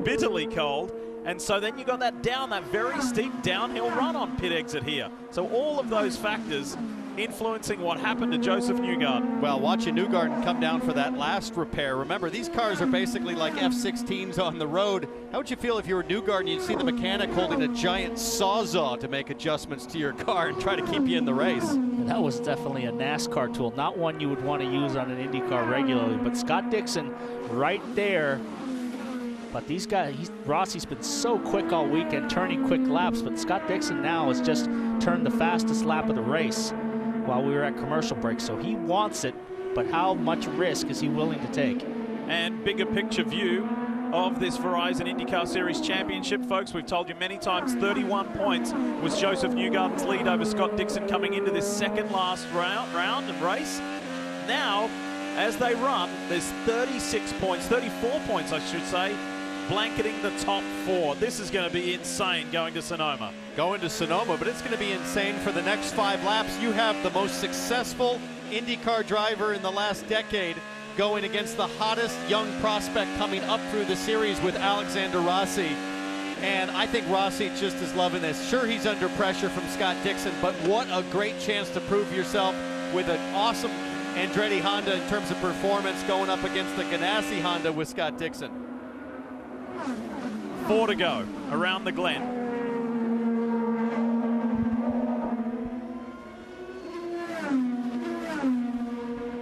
bitterly cold. And so then you got that very steep downhill run on pit exit here. So all of those factors influencing what happened to Joseph Newgarden. Well, watching Newgarden come down for that last repair. Remember, these cars are basically like F-16s on the road. How would you feel if you were Newgarden, you'd see the mechanic holding a giant sawzall to make adjustments to your car and try to keep you in the race? And that was definitely a NASCAR tool, not one you would want to use on an IndyCar regularly. But Scott Dixon right there. But these guys, Rossi's been so quick all weekend, turning quick laps, but Scott Dixon now has just turned the fastest lap of the race while we were at commercial break. So he wants it, but how much risk is he willing to take? And bigger picture view of this Verizon IndyCar Series Championship, folks. We've told you many times, 31 points was Joseph Newgarden's lead over Scott Dixon coming into this second last round of race. Now, as they run, there's 36 points, 34 points, I should say, blanketing the top four. This is going to be insane going to Sonoma. Going to Sonoma, but it's going to be insane for the next 5 laps. You have the most successful IndyCar driver in the last decade going against the hottest young prospect coming up through the series with Alexander Rossi. And I think Rossi just is loving this. Sure, he's under pressure from Scott Dixon, but what a great chance to prove yourself with an awesome Andretti Honda in terms of performance going up against the Ganassi Honda with Scott Dixon. 4 to go around the Glen.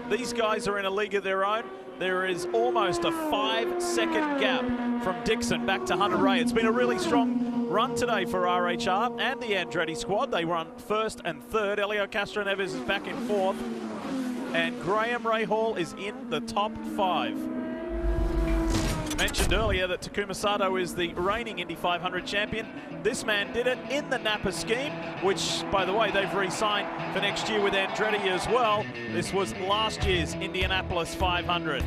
These guys are in a league of their own. There is almost a 5-second gap from Dixon back to Hunter-Reay. It's been a really strong run today for RHR and the Andretti squad. They run first and third. Elio Castroneves is back in fourth. And Graham Rahal is in the top 5. Mentioned earlier that Takuma Sato is the reigning Indy 500 champion. This man did it in the Napa scheme, which, by the way, they've re-signed for next year with Andretti as well. This was last year's Indianapolis 500.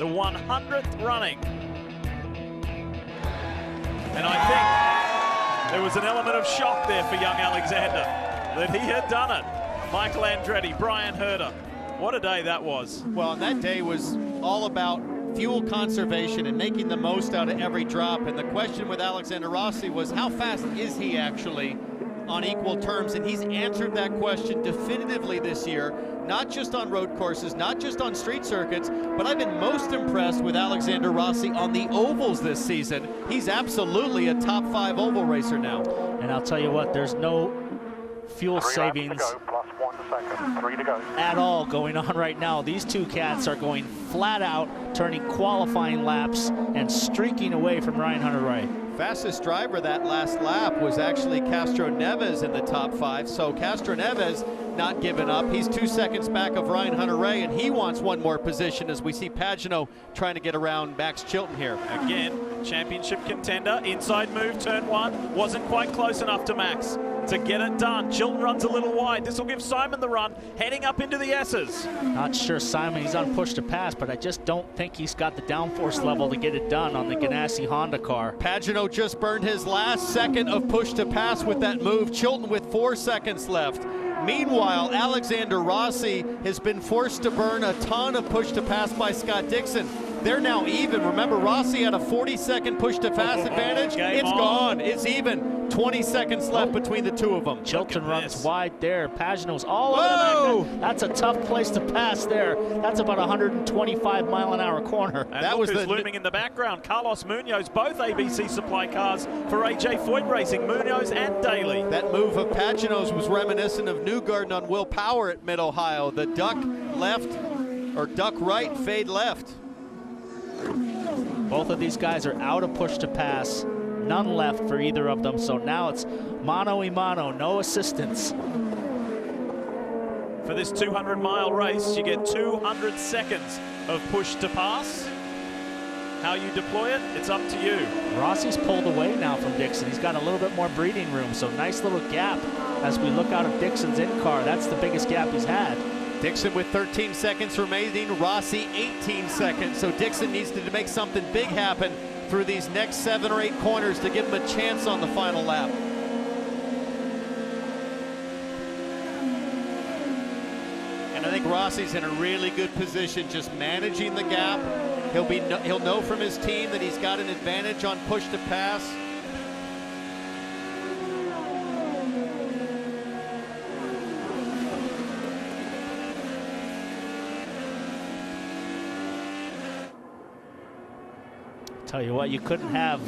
The 100th running. And I think there was an element of shock there for young Alexander that he had done it. Michael Andretti, Brian Herter. What a day that was. Well, and that day was all about fuel conservation and making the most out of every drop. And the question with Alexander Rossi was, how fast is he actually on equal terms? And he's answered that question definitively this year, not just on road courses, not just on street circuits, but I've been most impressed with Alexander Rossi on the ovals this season. He's absolutely a top 5 oval racer now. And I'll tell you what, there's no fuel savings at all going on right now. These two cats are going flat out, turning qualifying laps and streaking away from Ryan Hunter-Reay. Fastest driver that last lap was actually Castroneves in the top 5. So Castroneves not giving up. He's 2 seconds back of Ryan Hunter-Reay, and he wants one more position as we see Pagenaud trying to get around Max Chilton here. Again, championship contender, inside move, turn 1, wasn't quite close enough to Max to get it done. Chilton runs a little wide. This will give Simon the run, heading up into the S's. Not sure Simon, he's on push to pass, but I just don't think he's got the downforce level to get it done on the Ganassi Honda car. Pagenaud just burned his last second of push to pass with that move. Chilton with 4 seconds left. Meanwhile, Alexander Rossi has been forced to burn a ton of push to pass by Scott Dixon. They're now even. Remember, Rossi had a 40-second push to pass advantage. It's gone. It's even. 20 seconds left between the two of them. Chilton runs wide there. Pagenaud's all over the That's a tough place to pass there. That's about 125-mile-an-hour corner. And that was looming in the background. Carlos Munoz, both ABC supply cars for AJ Foyt Racing, Munoz and Daly. That move of Pagenaud's was reminiscent of Newgarden on Will Power at Mid-Ohio. The duck left, or duck right, fade left. Both of these guys are out of push to pass. None left for either of them. So now it's mano-a-mano, no assistance. For this 200-mile race, you get 200 seconds of push to pass. How you deploy it, it's up to you. Rossi's pulled away now from Dixon. He's got a little bit more breathing room, so nice little gap as we look out of Dixon's in-car. That's the biggest gap he's had. Dixon with 13 seconds remaining, Rossi 18 seconds. So Dixon needs to make something big happen through these next 7 or 8 corners to give him a chance on the final lap. And I think Rossi's in a really good position, just managing the gap, He'll know from his team that he's got an advantage on push to pass. Tell you what, you couldn't have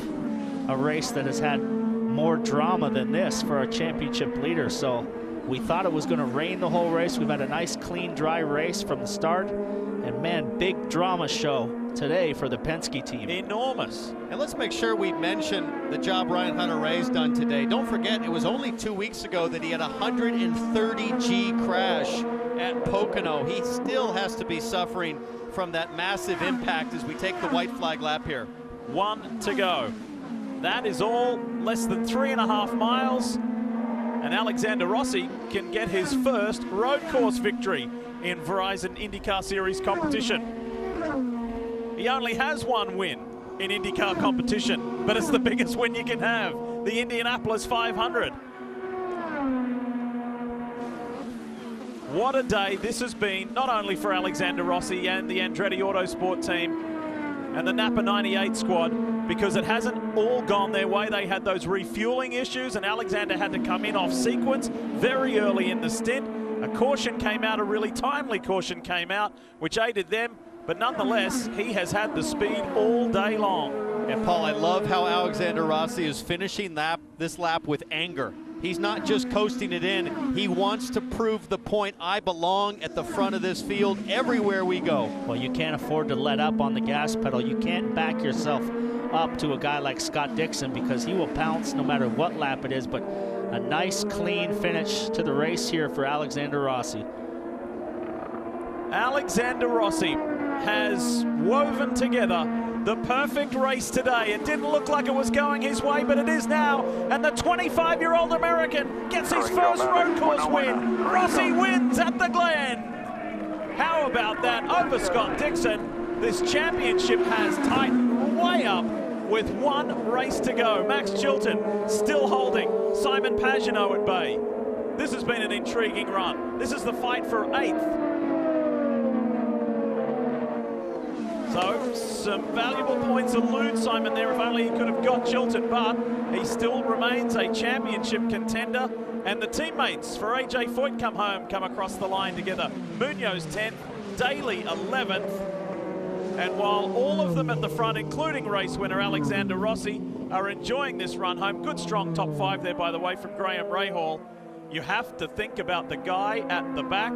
a race that has had more drama than this for a championship leader. So we thought it was going to rain the whole race. We've had a nice, clean, dry race from the start. And man, big drama show today for the Penske team. Enormous. And let's make sure we mention the job Ryan Hunter-Reay's done today. Don't forget, it was only 2 weeks ago that he had a 130G crash at Pocono. He still has to be suffering from that massive impact as we take the white flag lap here. 1 to go. That is all, less than 3.5 miles. And Alexander Rossi can get his first road course victory in Verizon IndyCar Series competition. He only has 1 win in IndyCar competition, but it's the biggest win you can have, the Indianapolis 500. What a day this has been, not only for Alexander Rossi and the Andretti Autosport team and the Napa 98 squad, because it hasn't all gone their way. They had those refueling issues, and Alexander had to come in off sequence very early in the stint. A caution came out, a really timely caution came out, which aided them, but nonetheless, he has had the speed all day long. And Paul, I love how Alexander Rossi is finishing this lap with anger. He's not just coasting it in. He wants to prove the point. I belong at the front of this field everywhere we go. Well, you can't afford to let up on the gas pedal. You can't back yourself up to a guy like Scott Dixon, because he will pounce no matter what lap it is. But a nice, clean finish to the race here for Alexander Rossi. Alexander Rossi has woven together the perfect race today. It didn't look like it was going his way, but it is now. And the 25-year-old American gets his first road course win. Rossi wins at the Glen. How about that over Scott Dixon? This championship has tightened way up with 1 race to go. Max Chilton still holding Simon Pagenaud at bay. This has been an intriguing run. This is the fight for 8th. So, some valuable points elude Simon there. If only he could have got Chilton, but he still remains a championship contender. And the teammates for AJ Foyt come across the line together. Munoz 10th, Daly 11th. And while all of them at the front, including race winner Alexander Rossi, are enjoying this run home, good strong top 5 there, by the way, from Graham Rahal, you have to think about the guy at the back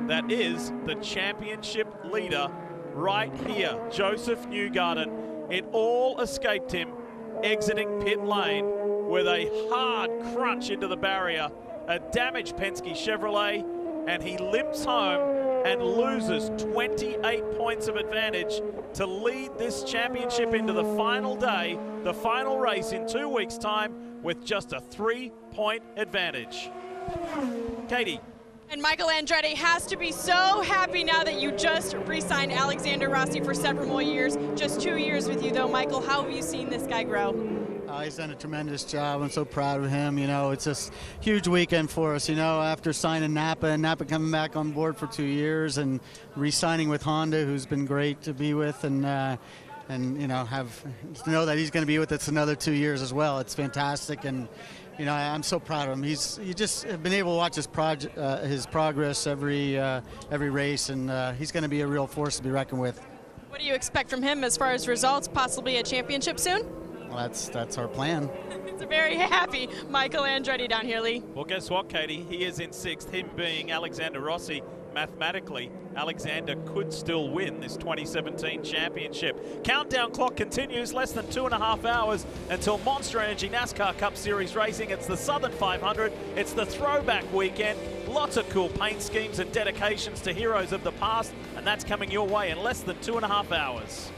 that is the championship leader right here, Joseph Newgarden. It all escaped him exiting pit lane with a hard crunch into the barrier, a damaged Penske Chevrolet, and he limps home and loses 28 points of advantage to lead this championship into the final day, the final race in 2 weeks' time, with just a 3-point advantage. Katie. And Michael Andretti has to be so happy now that you just re-signed Alexander Rossi for several more years. Just 2 years with you, though. Michael, how have you seen this guy grow? He's done a tremendous job. I'm so proud of him. You know, it's just a huge weekend for us, you know, after signing Napa, and Napa coming back on board for 2 years and re-signing with Honda, who's been great to be with, and you know, to know that he's going to be with us another 2 years as well. It's fantastic, and you know, I'm so proud of him. You just have been able to watch his progress every race, and he's going to be a real force to be reckoned with. What do you expect from him as far as results, possibly a championship soon? Well, that's our plan. It's a very happy Michael Andretti down here, Lee. Well, guess what, Katie? He is in 6th, him being Alexander Rossi. Mathematically, Alexander could still win this 2017 championship. Countdown clock continues, less than 2.5 hours until Monster Energy NASCAR Cup Series racing. It's the Southern 500. It's the throwback weekend. Lots of cool paint schemes and dedications to heroes of the past, and that's coming your way in less than 2.5 hours.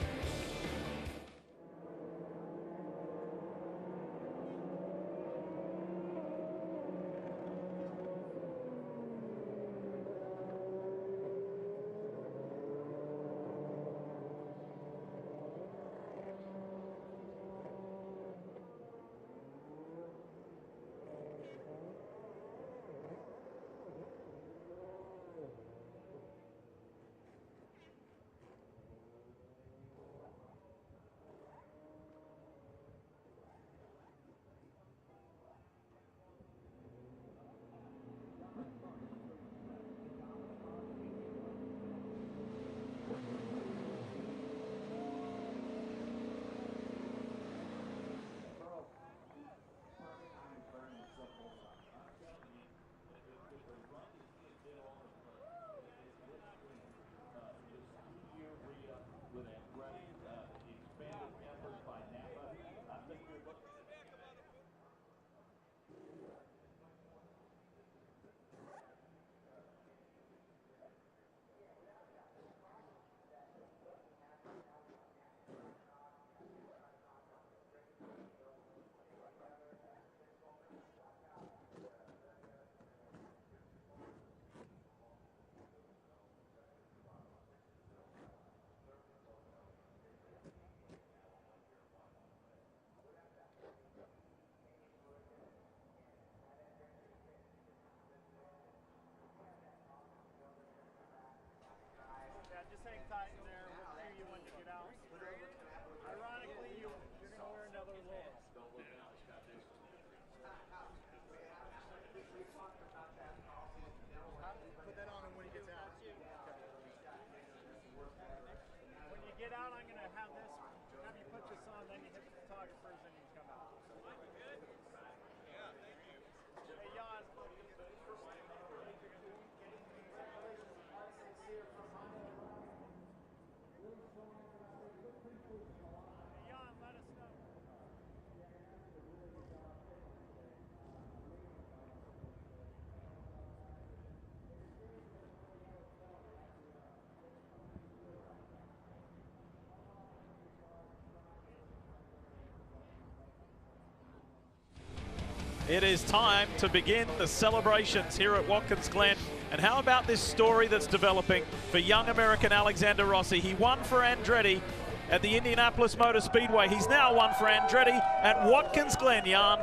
It is time to begin the celebrations here at Watkins Glen. And how about this story that's developing for young American Alexander Rossi? He won for Andretti at the Indianapolis Motor Speedway. He's now won for Andretti at Watkins Glen, Jan.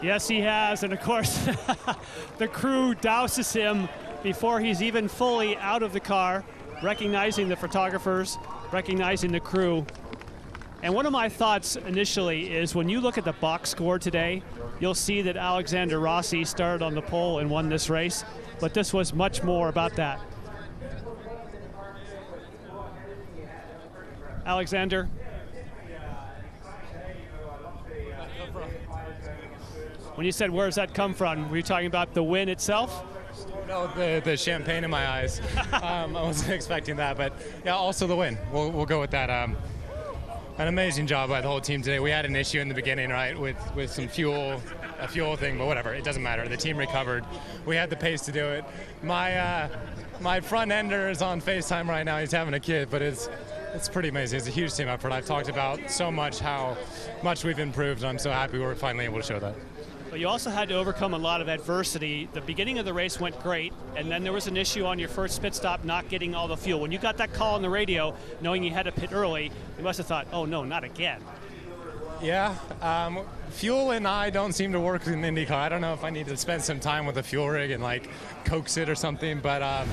Yes, he has, and of course, the crew douses him before he's even fully out of the car, recognizing the photographers, recognizing the crew. And one of my thoughts initially is when you look at the box score today, you'll see that Alexander Rossi started on the pole and won this race, but this was much more about that. Alexander. When you said, where does that come from? Were you talking about the win itself? No, the champagne in my eyes. I wasn't expecting that, but yeah, also the win. We'll go with that. An amazing job by the whole team today. We had an issue in the beginning, right, with some fuel, a fuel thing, but whatever, it doesn't matter. The team recovered. We had the pace to do it. My front ender is on FaceTime right now. He's having a kid, but it's pretty amazing. It's a huge team effort. I've talked about so much how much we've improved, and I'm so happy we're finally able to show that. But you also had to overcome a lot of adversity. The beginning of the race went great, and then there was an issue on your first pit stop not getting all the fuel. When you got that call on the radio, knowing you had to pit early, you must have thought, oh no, not again. Yeah, fuel and I don't seem to work in IndyCar. I don't know if I need to spend some time with the fuel rig and like coax it or something, but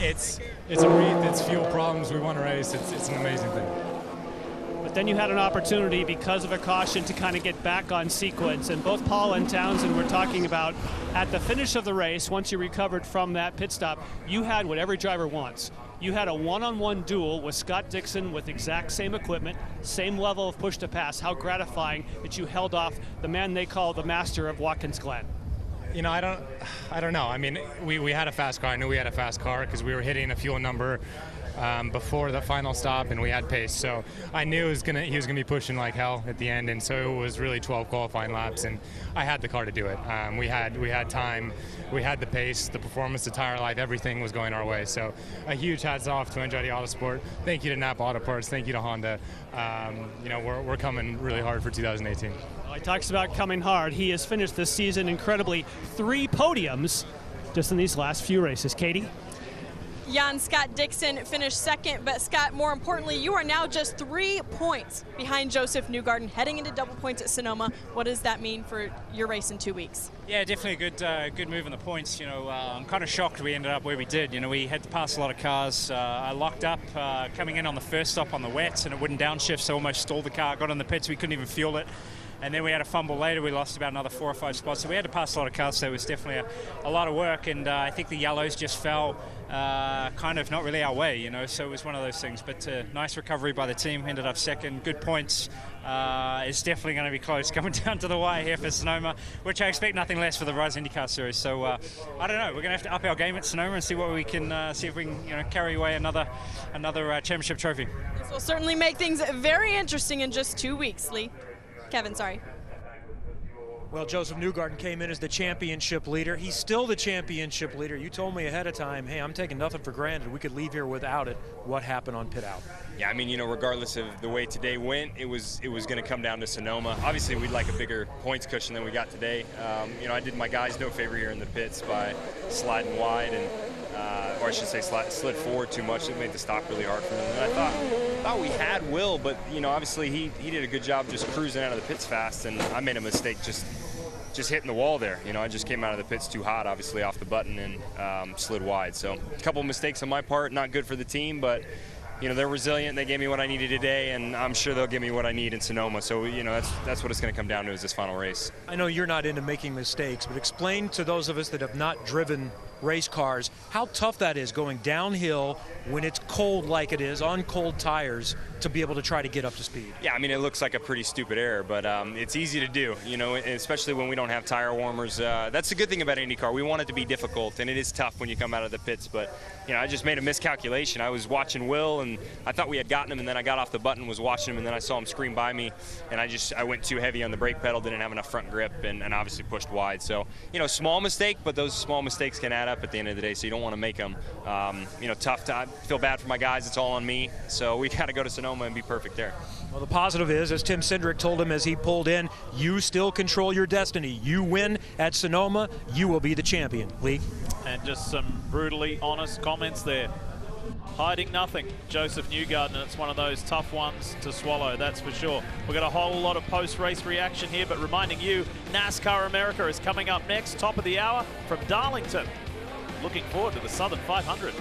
it's a wreath, it's fuel problems. We won a race, it's an amazing thing. But then you had an opportunity because of a caution to kind of get back on sequence, and both Paul and Townsend were talking about at the finish of the race, once you recovered from that pit stop, you had what every driver wants. You had a one-on-one duel with Scott Dixon with exact same equipment, same level of push to pass. How gratifying that you held off the man they call the master of Watkins Glen. You know, I don't know. I mean, we had a fast car. I knew we had a fast car because we were hitting a fuel number before the final stop, and we had pace. So I knew he was gonna be pushing like hell at the end, and so it was really 12 qualifying laps, and I had the car to do it. We had time, we had the pace, the performance, the tire life, everything was going our way. So a huge hats off to Andretti Autosport. Thank you to Napa Auto Parts. Thank you to Honda. You know, we're coming really hard for 2018. Well, he talks about coming hard. He has finished this season incredibly 3 podiums just in these last few races. Katie? Jan, Scott Dixon finished second, but Scott, more importantly, you are now just 3 points behind Joseph Newgarden, heading into double points at Sonoma. What does that mean for your race in 2 weeks? Yeah, definitely a good move on the points. You know, I'm kind of shocked we ended up where we did. You know, we had to pass a lot of cars. I locked up coming in on the first stop on the wets, and it wouldn't downshift, so almost stalled the car. Got in the pits, we couldn't even fuel it. And then we had a fumble later. We lost about another 4 or 5 spots. So we had to pass a lot of cars, so it was definitely a lot of work. And I think the yellows just fell kind of not really our way, you know. So it was one of those things. But nice recovery by the team. Ended up second. Good points. It's definitely going to be close coming down to the wire here for Sonoma, which I expect nothing less for the Rise IndyCar Series. So I don't know. We're going to have to up our game at Sonoma and see what we can see if we can carry away another championship trophy. This will certainly make things very interesting in just 2 weeks, Lee. Kevin, sorry. Well, Joseph Newgarden came in as the championship leader. He's still the championship leader. You told me ahead of time, hey, I'm taking nothing for granted. We could leave here without it. What happened on pit out? Yeah, I mean, you know, regardless of the way today went, it was going to come down to Sonoma. Obviously, we'd like a bigger points cushion than we got today. You know, I did my guys no favor here in the pits by sliding wide and or I should say slid forward too much. It made the stop really hard for them. And I thought we had Will, but, you know, obviously he did a good job just cruising out of the pits fast, and I made a mistake just hitting the wall there. You know, I just came out of the pits too hot, obviously, off the button, and slid wide. So a couple of mistakes on my part, not good for the team, but, you know, they're resilient. They gave me what I needed today, and I'm sure they'll give me what I need in Sonoma. So, you know, that's what it's going to come down to is this final race. I know you're not into making mistakes, but explain to those of us that have not driven race cars how tough that is going downhill when it's cold like it is on cold tires to be able to try to get up to speed. Yeah, I mean, it looks like a pretty stupid error, but it's easy to do, you know, especially when we don't have tire warmers. That's the good thing about IndyCar. We want it to be difficult, and it is tough when you come out of the pits, but, you know, I just made a miscalculation. I was watching Will, and I thought we had gotten him, and then I got off the button, was watching him, and then I saw him scream by me, and I went too heavy on the brake pedal, didn't have enough front grip, and obviously pushed wide. So, you know, small mistake, but those small mistakes can add up at the end of the day, so you don't want to make them. You know, tough. I feel bad bad for my guys. It's all on me. So we got to go to Sonoma and be perfect there. Well, the positive is, as Tim Cindric told him as he pulled in, you still control your destiny. You win at Sonoma, you will be the champion. Lee? And just some brutally honest comments there. Hiding nothing, Joseph Newgarden, and it's one of those tough ones to swallow, that's for sure. We've got a whole lot of post-race reaction here, but reminding you, NASCAR America is coming up next, top of the hour from Darlington. Looking forward to the Southern 500.